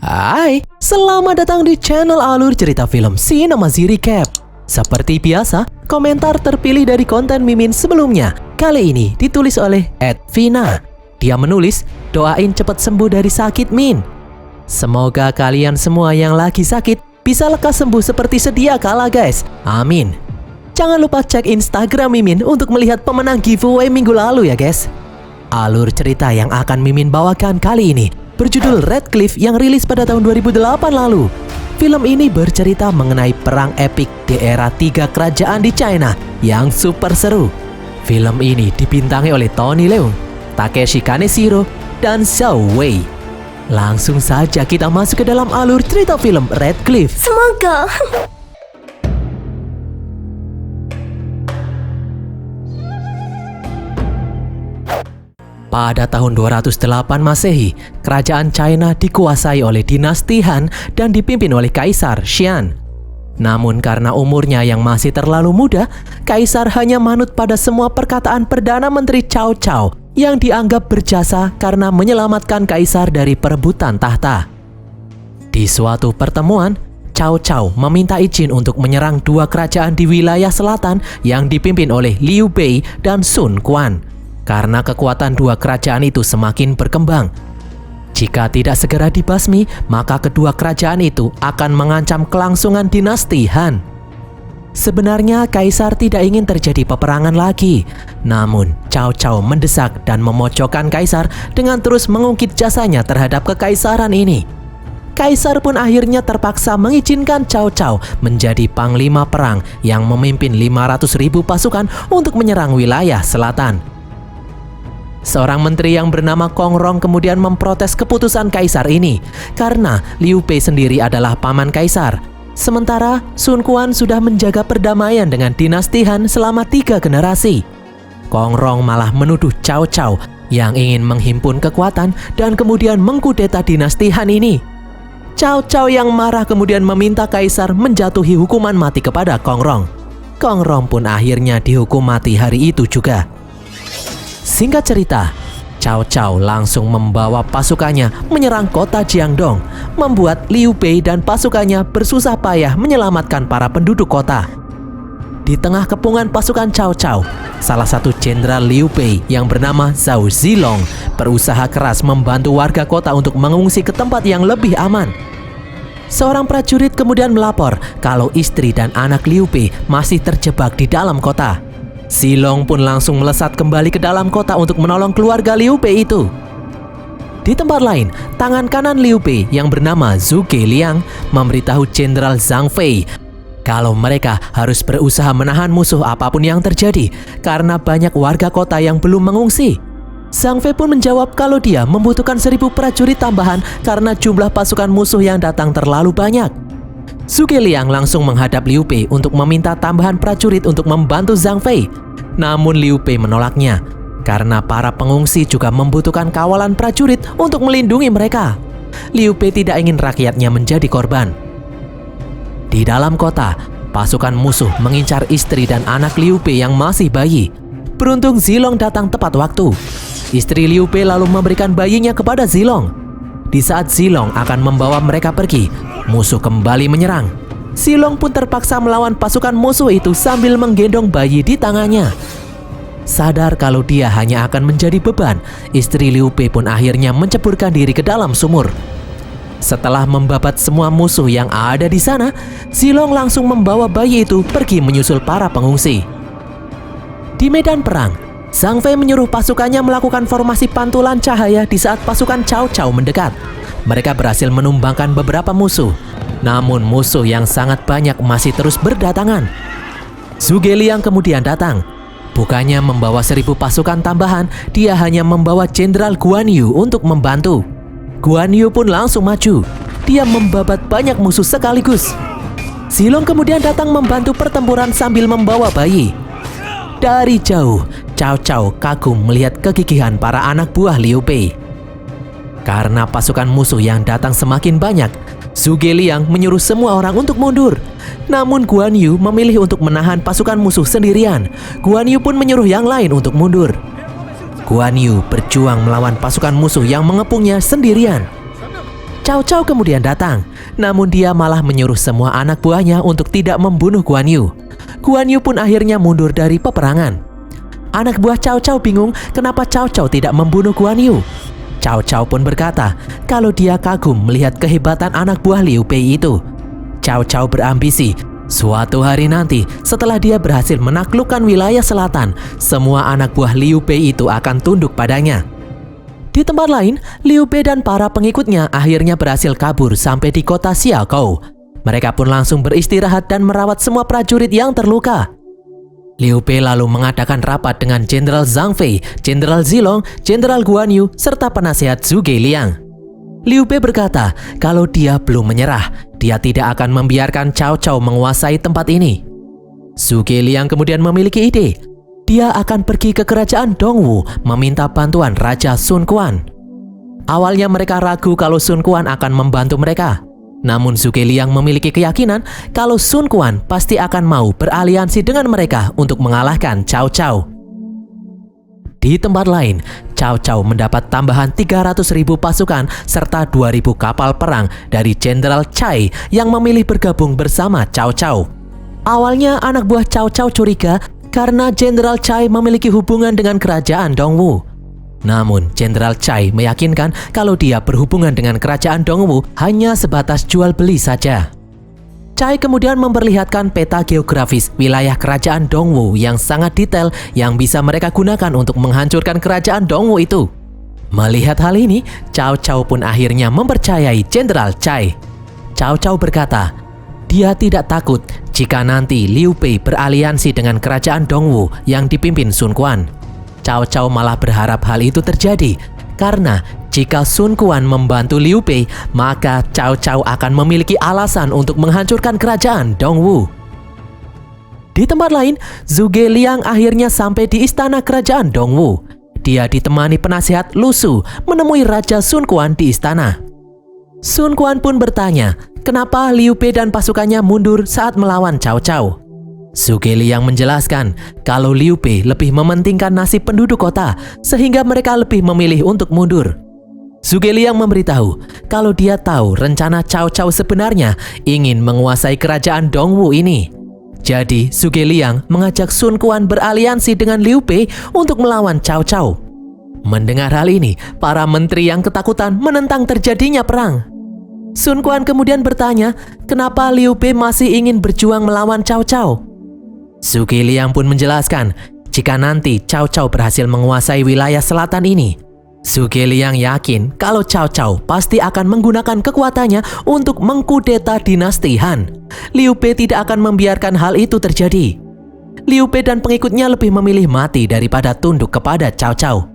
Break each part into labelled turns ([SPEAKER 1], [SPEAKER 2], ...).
[SPEAKER 1] Hai, selamat datang di channel Alur Cerita Film Sinemazi Recap. Seperti biasa, komentar terpilih dari konten Mimin sebelumnya. Kali ini ditulis oleh @Vina. Dia menulis, doain cepat sembuh dari sakit Min. Semoga kalian semua yang lagi sakit bisa lekas sembuh seperti sedia kala guys. Amin. Jangan lupa cek Instagram Mimin untuk melihat pemenang giveaway minggu lalu ya guys. Alur cerita yang akan Mimin bawakan kali ini berjudul Red Cliff yang rilis pada tahun 2008 lalu. Film ini bercerita mengenai perang epik di era 3 kerajaan di China yang super seru. Film ini dibintangi oleh Tony Leung, Takeshi Kaneshiro, dan Xiao Wei. Langsung saja kita masuk ke dalam alur cerita film Red Cliff.
[SPEAKER 2] Semoga.
[SPEAKER 1] Pada tahun 208 Masehi, kerajaan China dikuasai oleh dinasti Han dan dipimpin oleh Kaisar Xian. Namun karena umurnya yang masih terlalu muda, Kaisar hanya manut pada semua perkataan Perdana Menteri Cao Cao yang dianggap berjasa karena menyelamatkan Kaisar dari perebutan tahta. Di suatu pertemuan, Cao Cao meminta izin untuk menyerang dua kerajaan di wilayah selatan yang dipimpin oleh Liu Bei dan Sun Quan. Karena kekuatan dua kerajaan itu semakin berkembang. Jika tidak segera dibasmi, maka kedua kerajaan itu akan mengancam kelangsungan dinasti Han. Sebenarnya Kaisar tidak ingin terjadi peperangan lagi. Namun, Cao Cao mendesak dan memojokkan Kaisar dengan terus mengungkit jasanya terhadap kekaisaran ini. Kaisar pun akhirnya terpaksa mengizinkan Cao Cao menjadi panglima perang yang memimpin 500.000 pasukan untuk menyerang wilayah selatan. Seorang menteri yang bernama Kong Rong kemudian memprotes keputusan Kaisar ini karena Liu Bei sendiri adalah paman Kaisar. Sementara Sun Quan sudah menjaga perdamaian dengan dinasti Han selama 3 generasi. Kong Rong malah menuduh Cao Cao yang ingin menghimpun kekuatan dan kemudian mengkudeta dinasti Han ini. Cao Cao yang marah kemudian meminta Kaisar menjatuhi hukuman mati kepada Kong Rong. Kong Rong pun akhirnya dihukum mati hari itu juga. Singkat cerita, Cao Cao langsung membawa pasukannya menyerang kota Jiangdong, membuat Liu Bei dan pasukannya bersusah payah menyelamatkan para penduduk kota. Di tengah kepungan pasukan Cao Cao, salah satu jenderal Liu Bei yang bernama Zhao Zilong berusaha keras membantu warga kota untuk mengungsi ke tempat yang lebih aman. Seorang prajurit kemudian melapor kalau istri dan anak Liu Bei masih terjebak di dalam kota. Zilong pun langsung melesat kembali ke dalam kota untuk menolong keluarga Liu Bei itu. Di tempat lain, tangan kanan Liu Bei yang bernama Zhu Liang memberitahu Jenderal Zhang Fei kalau mereka harus berusaha menahan musuh apapun yang terjadi karena banyak warga kota yang belum mengungsi. Zhang Fei pun menjawab kalau dia membutuhkan 1.000 prajurit tambahan karena jumlah pasukan musuh yang datang terlalu banyak. Zhu Liang langsung menghadap Liu Bei untuk meminta tambahan prajurit untuk membantu Zhang Fei. Namun Liu Bei menolaknya karena para pengungsi juga membutuhkan kawalan prajurit untuk melindungi mereka. Liu Bei tidak ingin rakyatnya menjadi korban. Di dalam kota, pasukan musuh mengincar istri dan anak Liu Bei yang masih bayi. Beruntung Zilong datang tepat waktu. Istri Liu Bei lalu memberikan bayinya kepada Zilong. Di saat Zilong akan membawa mereka pergi, musuh kembali menyerang. Zilong pun terpaksa melawan pasukan musuh itu sambil menggendong bayi di tangannya. Sadar kalau dia hanya akan menjadi beban, istri Liu Bei pun akhirnya menceburkan diri ke dalam sumur. Setelah membabat semua musuh yang ada di sana, Zilong langsung membawa bayi itu pergi menyusul para pengungsi. Di medan perang, Zhang Fei menyuruh pasukannya melakukan formasi pantulan cahaya di saat pasukan Cao Cao mendekat. Mereka berhasil menumbangkan beberapa musuh. Namun musuh yang sangat banyak masih terus berdatangan. Zhu Liang kemudian datang. Bukannya membawa 1.000 pasukan tambahan, dia hanya membawa Jenderal Guan Yu untuk membantu. Guan Yu pun langsung maju. Dia membabat banyak musuh sekaligus. Zilong kemudian datang membantu pertempuran sambil membawa bayi. Dari jauh, Cao Cao kagum melihat kegigihan para anak buah Liu Bei. Karena pasukan musuh yang datang semakin banyak, Zhu Liang menyuruh semua orang untuk mundur. Namun Guan Yu memilih untuk menahan pasukan musuh sendirian. Guan Yu pun menyuruh yang lain untuk mundur. Guan Yu berjuang melawan pasukan musuh yang mengepungnya sendirian. Cao Cao kemudian datang, namun dia malah menyuruh semua anak buahnya untuk tidak membunuh Guan Yu. Guan Yu pun akhirnya mundur dari peperangan. Anak buah Cao Cao bingung kenapa Cao Cao tidak membunuh Guan Yu. Cao Cao pun berkata kalau dia kagum melihat kehebatan anak buah Liu Bei itu. Cao Cao berambisi, suatu hari nanti setelah dia berhasil menaklukkan wilayah selatan, semua anak buah Liu Bei itu akan tunduk padanya. Di tempat lain, Liu Bei dan para pengikutnya akhirnya berhasil kabur sampai di kota Xiakou. Mereka pun langsung beristirahat dan merawat semua prajurit yang terluka. Liu Bei lalu mengadakan rapat dengan Jenderal Zhang Fei, Jenderal Zilong, Jenderal Guan Yu, serta penasihat Zhuge Liang. Liu Bei berkata kalau dia belum menyerah, dia tidak akan membiarkan Cao Cao menguasai tempat ini. Zhuge Liang kemudian memiliki ide. Dia akan pergi ke kerajaan Dongwu meminta bantuan Raja Sun Quan. Awalnya mereka ragu kalau Sun Quan akan membantu mereka. Namun Zhuge Liang memiliki keyakinan kalau Sun Quan pasti akan mau beraliansi dengan mereka untuk mengalahkan Cao Cao. Di tempat lain, Cao Cao mendapat tambahan 300.000 pasukan serta 2.000 kapal perang dari Jenderal Cai yang memilih bergabung bersama Cao Cao. Awalnya anak buah Cao Cao curiga karena Jenderal Cai memiliki hubungan dengan kerajaan Dongwu. Namun, Jenderal Cai meyakinkan kalau dia berhubungan dengan kerajaan Dongwu hanya sebatas jual beli saja. Cai kemudian memperlihatkan peta geografis wilayah kerajaan Dongwu yang sangat detail yang bisa mereka gunakan untuk menghancurkan kerajaan Dongwu itu. Melihat hal ini, Cao Cao pun akhirnya mempercayai Jenderal Cai. Cao Cao berkata, dia tidak takut jika nanti Liu Bei beraliansi dengan kerajaan Dongwu yang dipimpin Sun Quan. Cao Cao malah berharap hal itu terjadi, karena jika Sun Quan membantu Liu Bei, maka Cao Cao akan memiliki alasan untuk menghancurkan kerajaan Dongwu. Di tempat lain, Zhuge Liang akhirnya sampai di istana kerajaan Dongwu. Dia ditemani penasihat Lu Su menemui Raja Sun Quan di istana. Sun Quan pun bertanya, kenapa Liu Bei dan pasukannya mundur saat melawan Cao Cao? Zhuge Liang menjelaskan kalau Liu Bei lebih mementingkan nasib penduduk kota sehingga mereka lebih memilih untuk mundur. Zhuge Liang memberitahu kalau dia tahu rencana Cao Cao sebenarnya ingin menguasai kerajaan Dongwu ini. Jadi Zhuge Liang mengajak Sun Quan beraliansi dengan Liu Bei untuk melawan Cao Cao. Mendengar hal ini, para menteri yang ketakutan menentang terjadinya perang. Sun Quan kemudian bertanya, kenapa Liu Bei masih ingin berjuang melawan Cao Cao? Zhuge Liang pun menjelaskan, jika nanti Cao Cao berhasil menguasai wilayah selatan ini, Zhuge Liang yakin kalau Cao Cao pasti akan menggunakan kekuatannya untuk mengkudeta dinasti Han. Liu Bei tidak akan membiarkan hal itu terjadi. Liu Bei dan pengikutnya lebih memilih mati daripada tunduk kepada Cao Cao.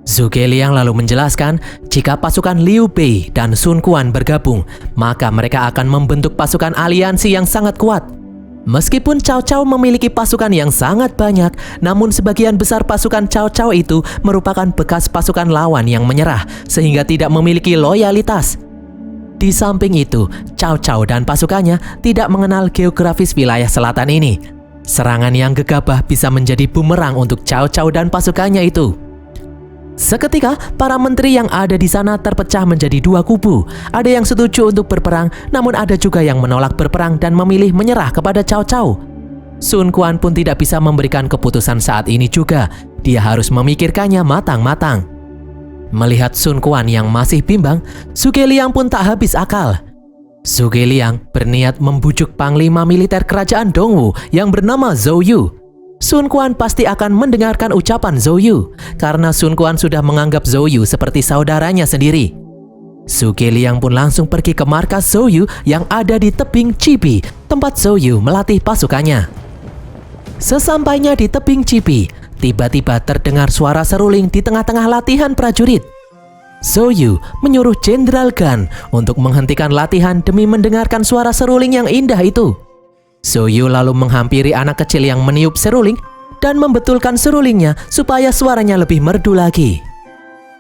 [SPEAKER 1] Zhuge Liang lalu menjelaskan, jika pasukan Liu Bei dan Sun Quan bergabung, maka mereka akan membentuk pasukan aliansi yang sangat kuat. Meskipun Cao Cao memiliki pasukan yang sangat banyak, namun sebagian besar pasukan Cao Cao itu merupakan bekas pasukan lawan yang menyerah, sehingga tidak memiliki loyalitas. Di samping itu, Cao Cao dan pasukannya tidak mengenal geografis wilayah selatan ini. Serangan yang gegabah bisa menjadi bumerang untuk Cao Cao dan pasukannya itu. Seketika, para menteri yang ada di sana terpecah menjadi dua kubu. Ada yang setuju untuk berperang, namun ada juga yang menolak berperang dan memilih menyerah kepada Cao Cao. Sun Quan pun tidak bisa memberikan keputusan saat ini juga. Dia harus memikirkannya matang-matang. Melihat Sun Quan yang masih bimbang, Zhuge Liang pun tak habis akal. Zhuge Liang berniat membujuk panglima militer kerajaan Dongwu yang bernama Zhou Yu. Sun Quan pasti akan mendengarkan ucapan Zhou Yu, karena Sun Quan sudah menganggap Zhou Yu seperti saudaranya sendiri. Zhuge Liang pun langsung pergi ke markas Zhou Yu yang ada di tebing Chibi, tempat Zhou Yu melatih pasukannya. Sesampainya di tebing Chibi, tiba-tiba terdengar suara seruling di tengah-tengah latihan prajurit. Zhou Yu menyuruh Jenderal Gan untuk menghentikan latihan demi mendengarkan suara seruling yang indah itu. Zhou Yu lalu menghampiri anak kecil yang meniup seruling dan membetulkan serulingnya supaya suaranya lebih merdu lagi.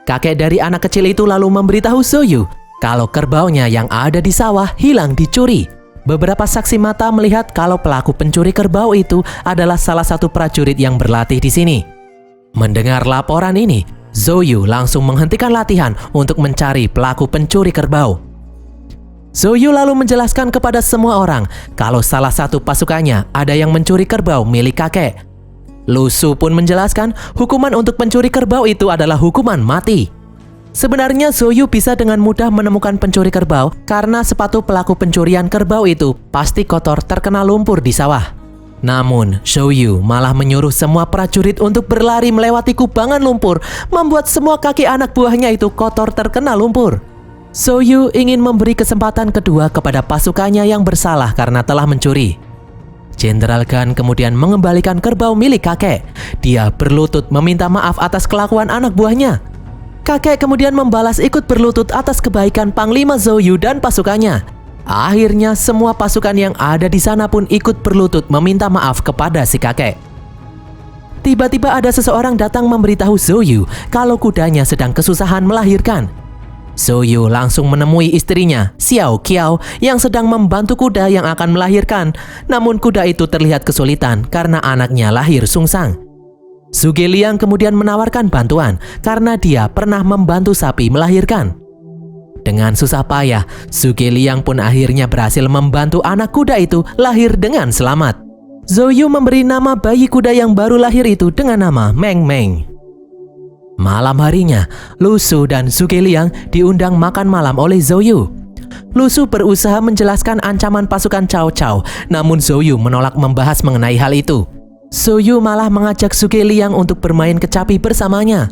[SPEAKER 1] Kakek dari anak kecil itu lalu memberitahu Zhou Yu kalau kerbaunya yang ada di sawah hilang dicuri. Beberapa saksi mata melihat kalau pelaku pencuri kerbau itu adalah salah satu prajurit yang berlatih di sini. Mendengar laporan ini, Zhou Yu langsung menghentikan latihan untuk mencari pelaku pencuri kerbau. Zhou Yu lalu menjelaskan kepada semua orang kalau salah satu pasukannya ada yang mencuri kerbau milik kakek. Lu Su pun menjelaskan hukuman untuk pencuri kerbau itu adalah hukuman mati. Sebenarnya Zhou Yu bisa dengan mudah menemukan pencuri kerbau karena sepatu pelaku pencurian kerbau itu pasti kotor terkena lumpur di sawah. Namun, Zhou Yu malah menyuruh semua prajurit untuk berlari melewati kubangan lumpur, membuat semua kaki anak buahnya itu kotor terkena lumpur. Zhou Yu ingin memberi kesempatan kedua kepada pasukannya yang bersalah karena telah mencuri. Jenderal Gan kemudian mengembalikan kerbau milik kakek. Dia berlutut meminta maaf atas kelakuan anak buahnya. Kakek kemudian membalas ikut berlutut atas kebaikan Panglima Zhou Yu dan pasukannya. Akhirnya semua pasukan yang ada di sana pun ikut berlutut meminta maaf kepada si kakek. Tiba-tiba ada seseorang datang memberitahu Zhou Yu kalau kudanya sedang kesusahan melahirkan. Zhou Yu langsung menemui istrinya, Xiao Qiao, yang sedang membantu kuda yang akan melahirkan. Namun kuda itu terlihat kesulitan karena anaknya lahir sungsang. Zhuge Liang kemudian menawarkan bantuan karena dia pernah membantu sapi melahirkan. Dengan susah payah, Zhuge Liang pun akhirnya berhasil membantu anak kuda itu lahir dengan selamat. Zhou Yu memberi nama bayi kuda yang baru lahir itu dengan nama Meng Meng. Malam harinya, Lu Su dan Zhuge Liang diundang makan malam oleh Zhou Yu. Lu Su berusaha menjelaskan ancaman pasukan Cao Cao, namun Zhou Yu menolak membahas mengenai hal itu. Zhou Yu malah mengajak Zhuge Liang untuk bermain kecapi bersamanya.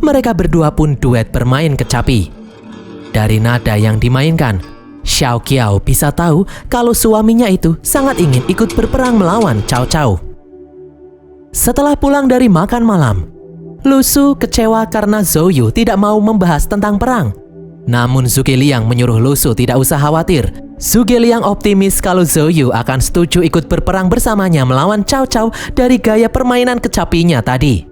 [SPEAKER 1] Mereka berdua pun duet bermain kecapi. Dari nada yang dimainkan, Xiao Qiao bisa tahu kalau suaminya itu sangat ingin ikut berperang melawan Cao Cao. Setelah pulang dari makan malam, Lu Su kecewa karena Zhou Yu tidak mau membahas tentang perang. Namun Zhuge Liang menyuruh Lu Su tidak usah khawatir. Zhuge Liang optimis kalau Zhou Yu akan setuju ikut berperang bersamanya melawan Cao Cao dari gaya permainan kecapinya tadi.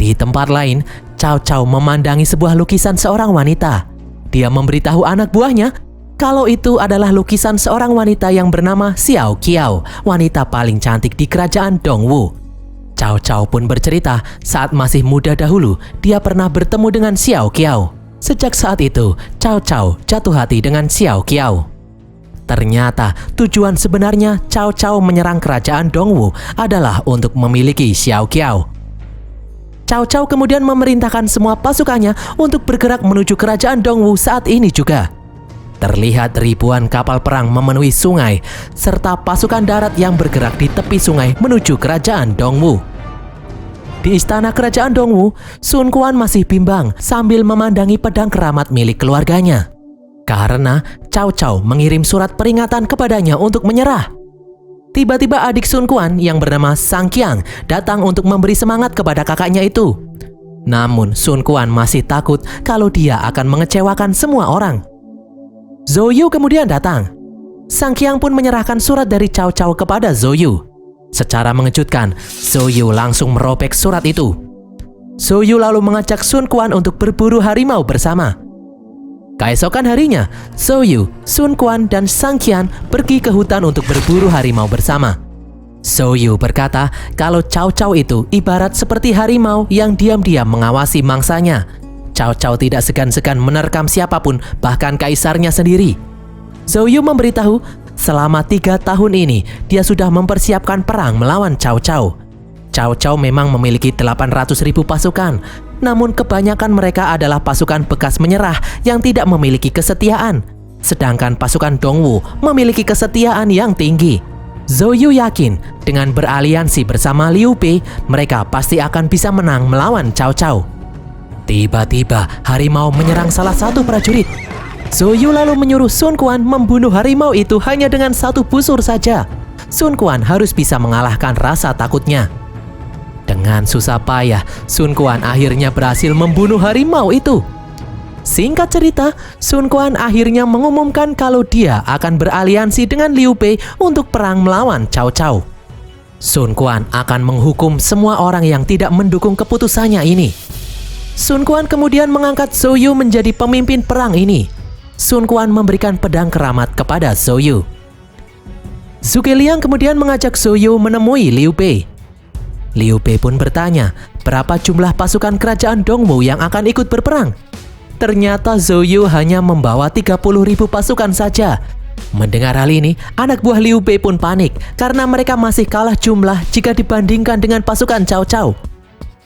[SPEAKER 1] Di tempat lain, Cao Cao memandangi sebuah lukisan seorang wanita. Dia memberitahu anak buahnya kalau itu adalah lukisan seorang wanita yang bernama Xiao Qiao, wanita paling cantik di kerajaan Dongwu. Cao Cao pun bercerita saat masih muda dahulu dia pernah bertemu dengan Xiao Qiao. Sejak saat itu, Cao Cao jatuh hati dengan Xiao Qiao. Ternyata tujuan sebenarnya Cao Cao menyerang kerajaan Dongwu adalah untuk memiliki Xiao Qiao. Cao Cao kemudian memerintahkan semua pasukannya untuk bergerak menuju kerajaan Dongwu saat ini juga. Terlihat ribuan kapal perang memenuhi sungai, serta pasukan darat yang bergerak di tepi sungai menuju kerajaan Dongwu. Di istana kerajaan Dongwu, Sun Quan masih bimbang sambil memandangi pedang keramat milik keluarganya. Karena Cao Cao mengirim surat peringatan kepadanya untuk menyerah. Tiba-tiba adik Sun Quan yang bernama Sang Qiang datang untuk memberi semangat kepada kakaknya itu. Namun Sun Quan masih takut kalau dia akan mengecewakan semua orang. Zhou Yu kemudian datang. Sang Qiang pun menyerahkan surat dari Cao Cao kepada Zhou Yu. Secara mengejutkan, Zhou Yu langsung merobek surat itu. Zhou Yu lalu mengajak Sun Quan untuk berburu harimau bersama. Keesokan harinya, Zhou Yu, Sun Quan, dan Sang Qiang pergi ke hutan untuk berburu harimau bersama. Zhou Yu berkata kalau Cao Cao itu ibarat seperti harimau yang diam-diam mengawasi mangsanya. Cao Cao tidak segan-segan menerkam siapapun, bahkan kaisarnya sendiri. Zhou Yu memberitahu selama 3 tahun ini dia sudah mempersiapkan perang melawan Cao Cao. Cao Cao memang memiliki 800.000 pasukan, namun kebanyakan mereka adalah pasukan bekas menyerah yang tidak memiliki kesetiaan. Sedangkan pasukan Dongwu memiliki kesetiaan yang tinggi. Zhou Yu yakin dengan beraliansi bersama Liu Bei, mereka pasti akan bisa menang melawan Cao Cao. Tiba-tiba harimau menyerang salah satu prajurit. Zhou Yu lalu menyuruh Sun Quan membunuh harimau itu hanya dengan 1 busur saja. Sun Quan harus bisa mengalahkan rasa takutnya. Dengan susah payah, Sun Quan akhirnya berhasil membunuh harimau itu. Singkat cerita, Sun Quan akhirnya mengumumkan kalau dia akan beraliansi dengan Liu Bei untuk perang melawan Cao Cao. Sun Quan akan menghukum semua orang yang tidak mendukung keputusannya ini. Sun Quan kemudian mengangkat Zhou Yu menjadi pemimpin perang ini. Sun Quan memberikan pedang keramat kepada Zhou Yu. Zhuge Liang kemudian mengajak Zhou Yu menemui Liu Bei. Liu Bei pun bertanya berapa jumlah pasukan kerajaan Dongwu yang akan ikut berperang. Ternyata Zhou Yu hanya membawa 30.000 pasukan saja. Mendengar hal ini, anak buah Liu Bei pun panik karena mereka masih kalah jumlah jika dibandingkan dengan pasukan Cao Cao.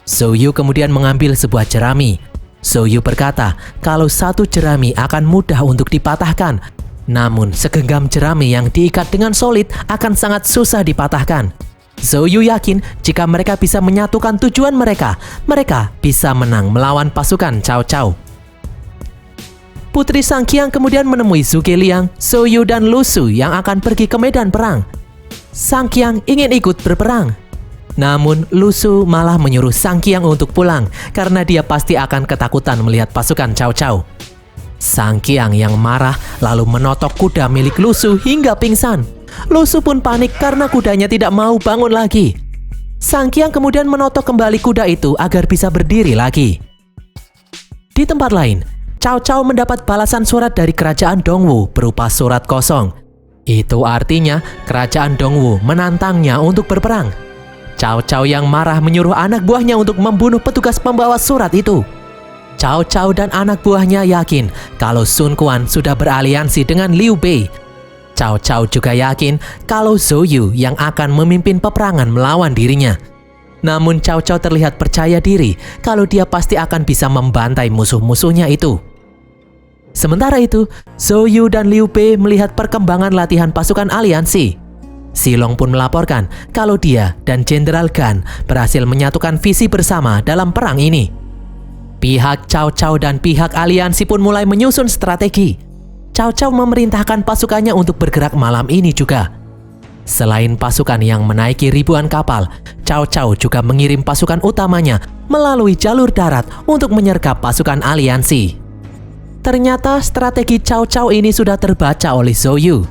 [SPEAKER 1] Zhou Yu kemudian mengambil sebuah jerami. Zhou Yu berkata kalau satu jerami akan mudah untuk dipatahkan. Namun segenggam jerami yang diikat dengan solid akan sangat susah dipatahkan. Zhou Yu yakin jika mereka bisa menyatukan tujuan mereka bisa menang melawan pasukan Cao Cao. Putri Sang Qiang kemudian menemui Zhuge Liang, Zhou Yu dan Lu Su yang akan pergi ke medan perang. Sang Qiang ingin ikut berperang. Namun Lu Su malah menyuruh Sang Qiang untuk pulang karena dia pasti akan ketakutan melihat pasukan Cao Cao. Sang Qiang yang marah lalu menotok kuda milik Lu Su hingga pingsan. Lu Su pun panik karena kudanya tidak mau bangun lagi. Sang Qiang kemudian menotok kembali kuda itu agar bisa berdiri lagi. Di tempat lain, Cao Cao mendapat balasan surat dari kerajaan Dongwu berupa surat kosong. Itu artinya kerajaan Dongwu menantangnya untuk berperang. Cao Cao yang marah menyuruh anak buahnya untuk membunuh petugas pembawa surat itu. Cao Cao dan anak buahnya yakin kalau Sun Quan sudah beraliansi dengan Liu Bei. Cao Cao juga yakin kalau Zhou Yu yang akan memimpin peperangan melawan dirinya. Namun Cao Cao terlihat percaya diri kalau dia pasti akan bisa membantai musuh-musuhnya itu. Sementara itu, Zhou Yu dan Liu Bei melihat perkembangan latihan pasukan aliansi. Silong pun melaporkan kalau dia dan Jenderal Gan berhasil menyatukan visi bersama dalam perang ini. Pihak Cao Cao dan pihak aliansi pun mulai menyusun strategi. Cao Cao memerintahkan pasukannya untuk bergerak malam ini juga. Selain pasukan yang menaiki ribuan kapal, Cao Cao juga mengirim pasukan utamanya melalui jalur darat untuk menyergap pasukan aliansi. Ternyata strategi Cao Cao ini sudah terbaca oleh Zhou Yu.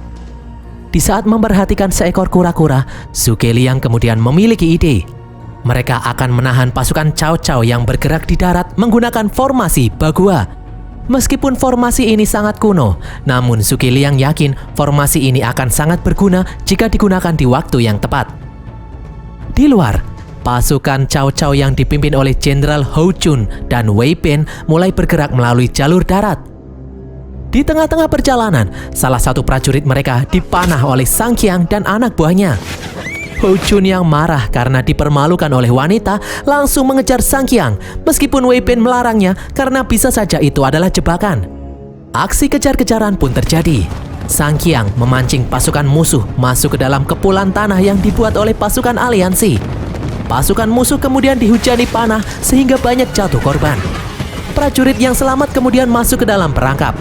[SPEAKER 1] Di saat memperhatikan seekor kura-kura, Zhuge Liang kemudian memiliki ide. Mereka akan menahan pasukan Cao Cao yang bergerak di darat menggunakan formasi Bagua. Meskipun formasi ini sangat kuno, namun Zhuge Liang yakin formasi ini akan sangat berguna jika digunakan di waktu yang tepat. Di luar, pasukan Cao Cao yang dipimpin oleh Jenderal Hou Chun dan Wei Bin mulai bergerak melalui jalur darat. Di tengah-tengah perjalanan, salah satu prajurit mereka dipanah oleh Sang Qiang dan anak buahnya. Hou Chun yang marah karena dipermalukan oleh wanita langsung mengejar Sang Qiang, meskipun Wei Bin melarangnya karena bisa saja itu adalah jebakan. Aksi kejar-kejaran pun terjadi. Sang Qiang memancing pasukan musuh masuk ke dalam kepulan tanah yang dibuat oleh pasukan aliansi. Pasukan musuh kemudian dihujani panah sehingga banyak jatuh korban. Prajurit yang selamat kemudian masuk ke dalam perangkap.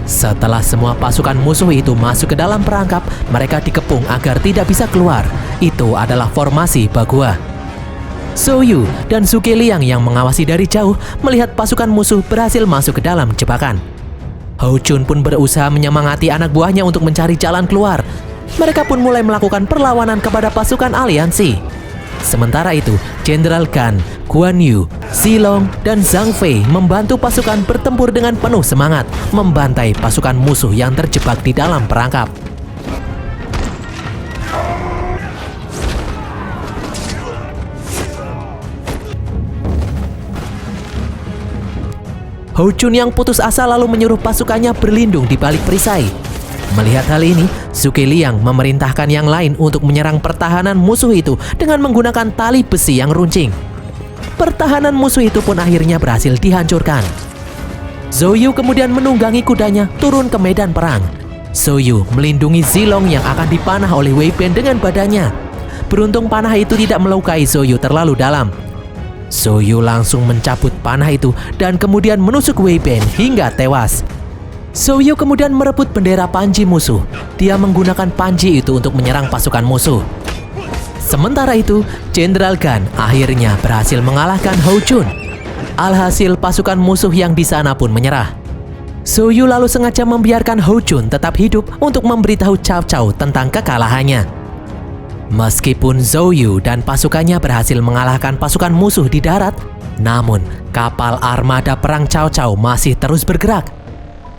[SPEAKER 1] Setelah semua pasukan musuh itu masuk ke dalam perangkap, mereka dikepung agar tidak bisa keluar. Itu adalah formasi Bagua. Zhou Yu dan Zhuge Liang yang mengawasi dari jauh melihat pasukan musuh berhasil masuk ke dalam jebakan. Hou Chun pun berusaha menyemangati anak buahnya untuk mencari jalan keluar. Mereka pun mulai melakukan perlawanan kepada pasukan aliansi. Sementara itu, Jenderal Gan, Guan Yu, Silong, dan Zhang Fei membantu pasukan bertempur dengan penuh semangat, membantai pasukan musuh yang terjebak di dalam perangkap. Hou Chun yang putus asa lalu menyuruh pasukannya berlindung di balik perisai. Melihat hal ini, Zhuge Liang memerintahkan yang lain untuk menyerang pertahanan musuh itu dengan menggunakan tali besi yang runcing. Pertahanan musuh itu pun akhirnya berhasil dihancurkan. Zhou Yu kemudian menunggangi kudanya turun ke medan perang. Zhou Yu melindungi Zilong yang akan dipanah oleh Wei Bin dengan badannya. Beruntung panah itu tidak melukai Zhou Yu terlalu dalam. Zhou Yu langsung mencabut panah itu dan kemudian menusuk Wei Bin hingga tewas. Zhou Yu kemudian merebut bendera Panji musuh. Dia menggunakan Panji itu untuk menyerang pasukan musuh. Sementara itu, Jenderal Gan akhirnya berhasil mengalahkan Hou Chun. Alhasil pasukan musuh yang di sana pun menyerah. Zhou Yu lalu sengaja membiarkan Hou Chun tetap hidup untuk memberitahu Cao Cao tentang kekalahannya. Meskipun Zhou Yu dan pasukannya berhasil mengalahkan pasukan musuh di darat, namun kapal armada perang Cao Cao masih terus bergerak.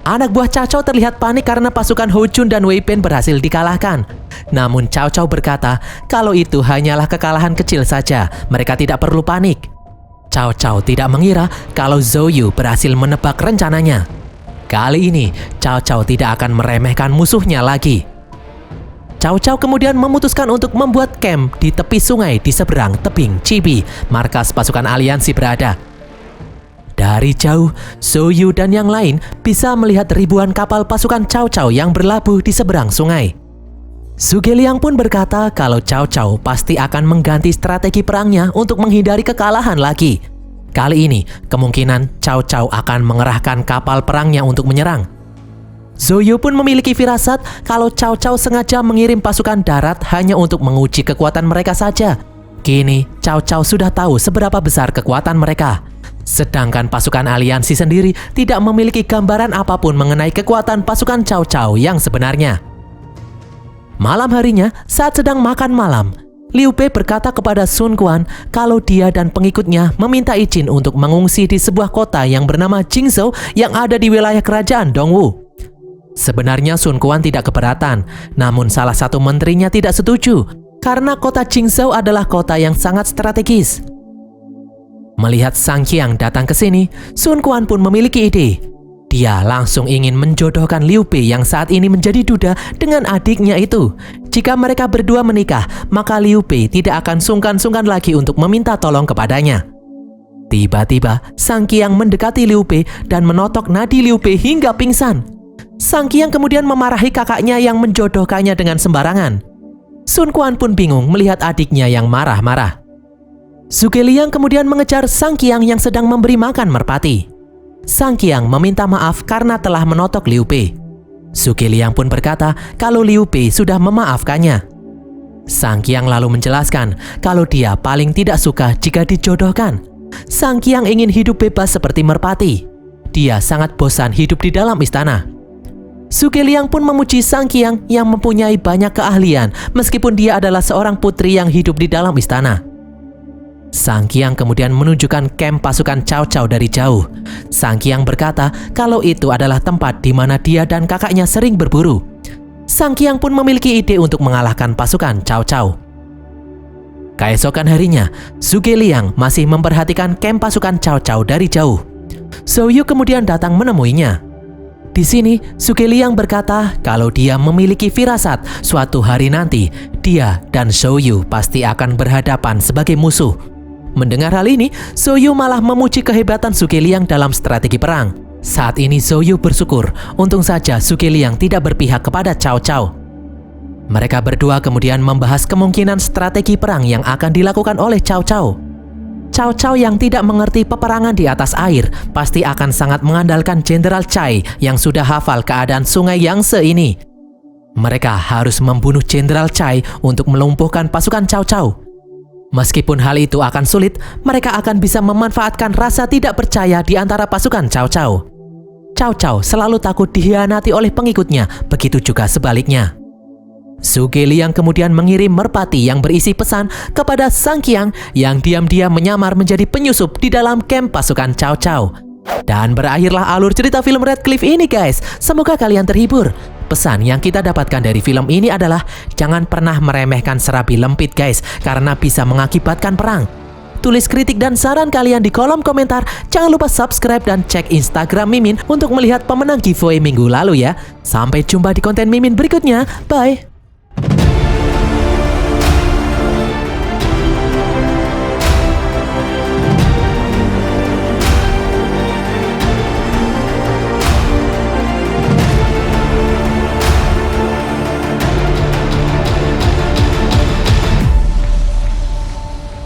[SPEAKER 1] Anak buah Cao Cao terlihat panik karena pasukan Hou Chun dan Wei Bin berhasil dikalahkan. Namun Cao Cao berkata kalau itu hanyalah kekalahan kecil saja, mereka tidak perlu panik. Cao Cao tidak mengira kalau Zhou Yu berhasil menebak rencananya. Kali ini, Cao Cao tidak akan meremehkan musuhnya lagi. Cao Cao kemudian memutuskan untuk membuat camp di tepi sungai di seberang tebing Chibi, markas pasukan aliansi berada. Dari jauh, Zhou Yu dan yang lain bisa melihat ribuan kapal pasukan Cao Cao yang berlabuh di seberang sungai. Zhuge Liang pun berkata kalau Cao Cao pasti akan mengganti strategi perangnya untuk menghindari kekalahan lagi. Kali ini, kemungkinan Cao Cao akan mengerahkan kapal perangnya untuk menyerang. Zhou Yu pun memiliki firasat kalau Cao Cao sengaja mengirim pasukan darat hanya untuk menguji kekuatan mereka saja. Kini, Cao Cao sudah tahu seberapa besar kekuatan mereka. Sedangkan pasukan aliansi sendiri tidak memiliki gambaran apapun mengenai kekuatan pasukan Cao Cao yang sebenarnya. Malam harinya, saat sedang makan malam, Liu Bei berkata kepada Sun Quan kalau dia dan pengikutnya meminta izin untuk mengungsi di sebuah kota yang bernama Jingzhou yang ada di wilayah kerajaan Dongwu. Sebenarnya Sun Quan tidak keberatan, namun salah satu menterinya tidak setuju karena kota Jingzhou adalah kota yang sangat strategis. Melihat Sang Qiang datang ke sini, Sun Quan pun memiliki ide. Dia langsung ingin menjodohkan Liu Bei yang saat ini menjadi duda dengan adiknya itu. Jika mereka berdua menikah, maka Liu Bei tidak akan sungkan-sungkan lagi untuk meminta tolong kepadanya. Tiba-tiba, Sang Qiang mendekati Liu Bei dan menotok nadi Liu Bei hingga pingsan. Sang Qiang kemudian memarahi kakaknya yang menjodohkannya dengan sembarangan. Sun Quan pun bingung melihat adiknya yang marah-marah. Zhuge Liang kemudian mengejar Sang Qiang yang sedang memberi makan merpati. Sang Qiang meminta maaf karena telah menotok Liu Bei. Zhuge Liang pun berkata kalau Liu Bei sudah memaafkannya. Sang Qiang lalu menjelaskan kalau dia paling tidak suka jika dijodohkan. Sang Qiang ingin hidup bebas seperti merpati. Dia sangat bosan hidup di dalam istana. Zhuge Liang pun memuji Sang Qiang yang mempunyai banyak keahlian meskipun dia adalah seorang putri yang hidup di dalam istana. Sang Qiang kemudian menunjukkan kamp pasukan Cao Cao dari jauh. Sang Qiang berkata kalau itu adalah tempat di mana dia dan kakaknya sering berburu. Sang Qiang pun memiliki ide untuk mengalahkan pasukan Cao Cao. Keesokan harinya, Zhuge Liang masih memperhatikan kamp pasukan Cao Cao dari jauh. Zhou Yu kemudian datang menemuinya. Di sini, Zhuge Liang berkata kalau dia memiliki firasat suatu hari nanti dia dan Zhou Yu pasti akan berhadapan sebagai musuh. Mendengar hal ini, Zhou Yu malah memuji kehebatan Zhuge Liang dalam strategi perang. Saat ini Zhou Yu bersyukur, untung saja Zhuge Liang tidak berpihak kepada Cao Cao. Mereka berdua kemudian membahas kemungkinan strategi perang yang akan dilakukan oleh Cao Cao. Cao Cao yang tidak mengerti peperangan di atas air pasti akan sangat mengandalkan Jenderal Cai yang sudah hafal keadaan sungai Yangtze ini. Mereka harus membunuh Jenderal Cai untuk melumpuhkan pasukan Cao Cao. Meskipun hal itu akan sulit, mereka akan bisa memanfaatkan rasa tidak percaya di antara pasukan Cao Cao. Cao Cao selalu takut dikhianati oleh pengikutnya, begitu juga sebaliknya. Zhuge Liang kemudian mengirim merpati yang berisi pesan kepada Sang Qiang yang diam-diam menyamar menjadi penyusup di dalam kamp pasukan Cao Cao. Dan berakhirlah alur cerita film Red Cliff ini guys. Semoga kalian terhibur. Pesan yang kita dapatkan dari film ini adalah jangan pernah meremehkan serabi lempit guys, karena bisa mengakibatkan perang. Tulis kritik dan saran kalian di kolom komentar. Jangan lupa subscribe dan cek Instagram Mimin untuk melihat pemenang giveaway minggu lalu ya. Sampai jumpa di konten Mimin berikutnya. Bye!